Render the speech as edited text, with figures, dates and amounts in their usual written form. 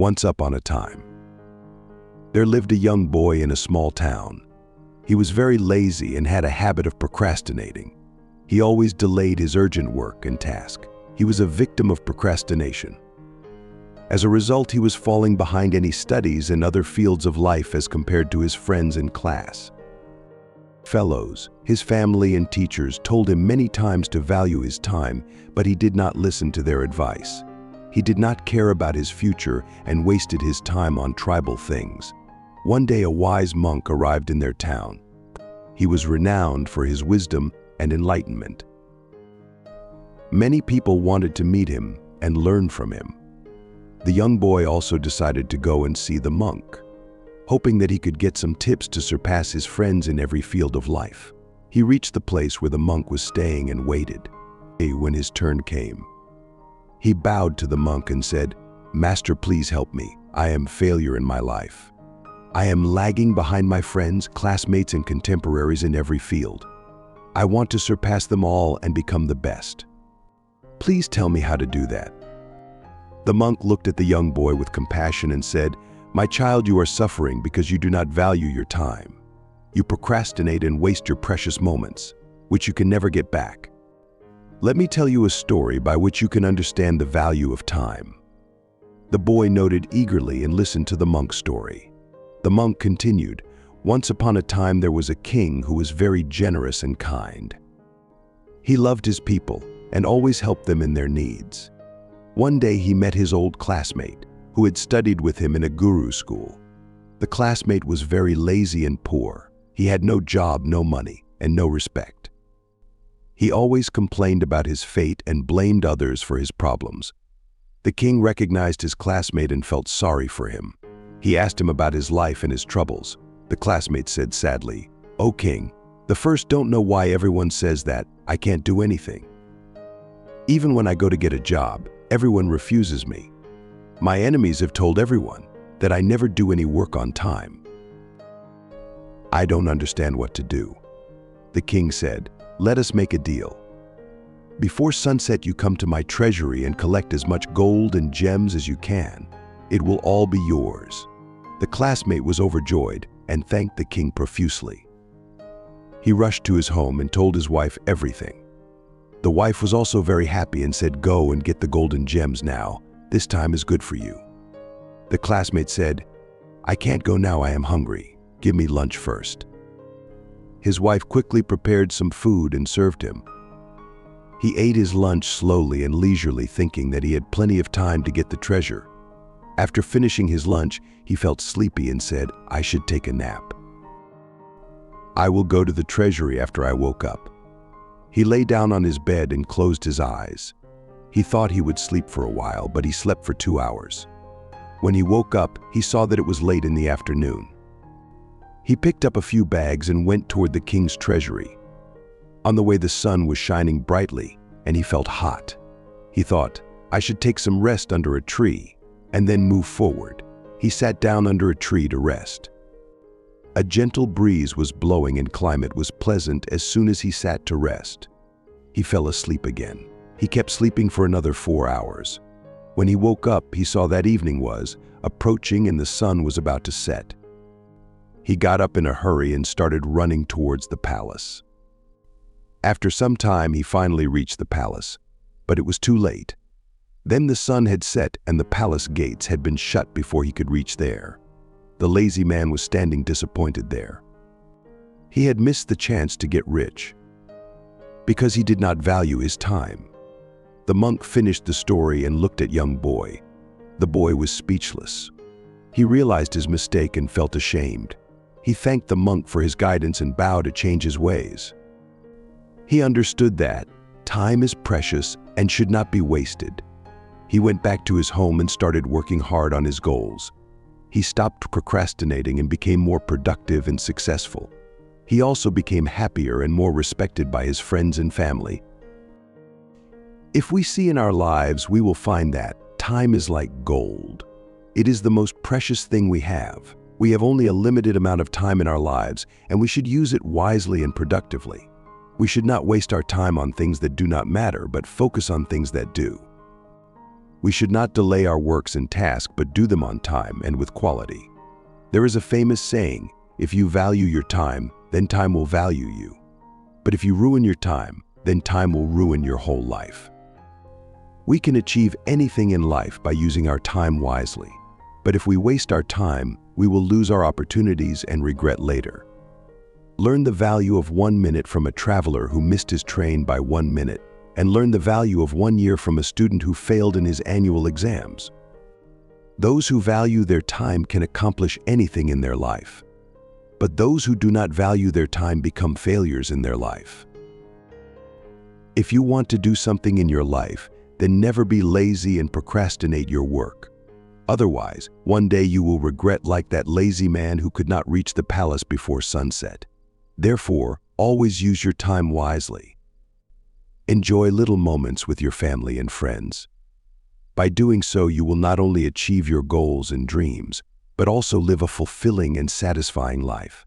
Once upon a time, there lived a young boy in a small town. He was very lazy and had a habit of procrastinating. He always delayed his urgent work and task. He was a victim of procrastination. As a result, he was falling behind any studies and other fields of life as compared to his friends in class. Fellows, his family and teachers told him many times to value his time, but he did not listen to their advice. He did not care about his future and wasted his time on tribal things. One day a wise monk arrived in their town. He was renowned for his wisdom and enlightenment. Many people wanted to meet him and learn from him. The young boy also decided to go and see the monk, hoping that he could get some tips to surpass his friends in every field of life. He reached the place where the monk was staying and waited. When his turn came, he bowed to the monk and said, "Master, please help me. I am a failure in my life. I am lagging behind my friends, classmates, and contemporaries in every field. I want to surpass them all and become the best. Please tell me how to do that." The monk looked at the young boy with compassion and said, "My child, you are suffering because you do not value your time. You procrastinate and waste your precious moments, which you can never get back. Let me tell you a story by which you can understand the value of time." The boy nodded eagerly and listened to the monk's story. The monk continued, "Once upon a time there was a king who was very generous and kind. He loved his people and always helped them in their needs. One day he met his old classmate, who had studied with him in a guru school. The classmate was very lazy and poor. He had no job, no money, and no respect. He always complained about his fate and blamed others for his problems. The king recognized his classmate and felt sorry for him. He asked him about his life and his troubles. The classmate said sadly, "O king, the first don't know why everyone says that I can't do anything. Even when I go to get a job, everyone refuses me. My enemies have told everyone that I never do any work on time. I don't understand what to do." The king said, "Let us make a deal. Before sunset you come to my treasury and collect as much gold and gems as you can. It will all be yours." The classmate was overjoyed and thanked the king profusely. He rushed to his home and told his wife everything. The wife was also very happy and said, "Go and get the golden gems now. This time is good for you." The classmate said, "I can't go now, I am hungry. Give me lunch first." His wife quickly prepared some food and served him. He ate his lunch slowly and leisurely, thinking that he had plenty of time to get the treasure. After finishing his lunch, he felt sleepy and said, "I should take a nap. I will go to the treasury after I woke up." He lay down on his bed and closed his eyes. He thought he would sleep for a while, but he slept for 2 hours. When he woke up, he saw that it was late in the afternoon. He picked up a few bags and went toward the king's treasury. On the way, the sun was shining brightly, and he felt hot. He thought, "I should take some rest under a tree and then move forward." He sat down under a tree to rest. A gentle breeze was blowing and climate was pleasant as soon as he sat to rest. He fell asleep again. He kept sleeping for another 4 hours. When he woke up, he saw that evening was approaching and the sun was about to set. He got up in a hurry and started running towards the palace. After some time, he finally reached the palace, but it was too late. Then the sun had set and the palace gates had been shut before he could reach there. The lazy man was standing disappointed there. He had missed the chance to get rich because he did not value his time. The monk finished the story and looked at young boy. The boy was speechless. He realized his mistake and felt ashamed. He thanked the monk for his guidance and vowed to change his ways. He understood that time is precious and should not be wasted. He went back to his home and started working hard on his goals. He stopped procrastinating and became more productive and successful. He also became happier and more respected by his friends and family. If we see in our lives, we will find that time is like gold. It is the most precious thing we have. We have only a limited amount of time in our lives, and we should use it wisely and productively. We should not waste our time on things that do not matter, but focus on things that do. We should not delay our works and tasks, but do them on time and with quality. There is a famous saying, if you value your time, then time will value you. But if you ruin your time, then time will ruin your whole life. We can achieve anything in life by using our time wisely. But if we waste our time, we will lose our opportunities and regret later. Learn the value of 1 minute from a traveler who missed his train by 1 minute, and learn the value of 1 year from a student who failed in his annual exams. Those who value their time can accomplish anything in their life. But those who do not value their time become failures in their life. If you want to do something in your life, then never be lazy and procrastinate your work. Otherwise, one day you will regret like that lazy man who could not reach the palace before sunset. Therefore, always use your time wisely. Enjoy little moments with your family and friends. By doing so, you will not only achieve your goals and dreams, but also live a fulfilling and satisfying life.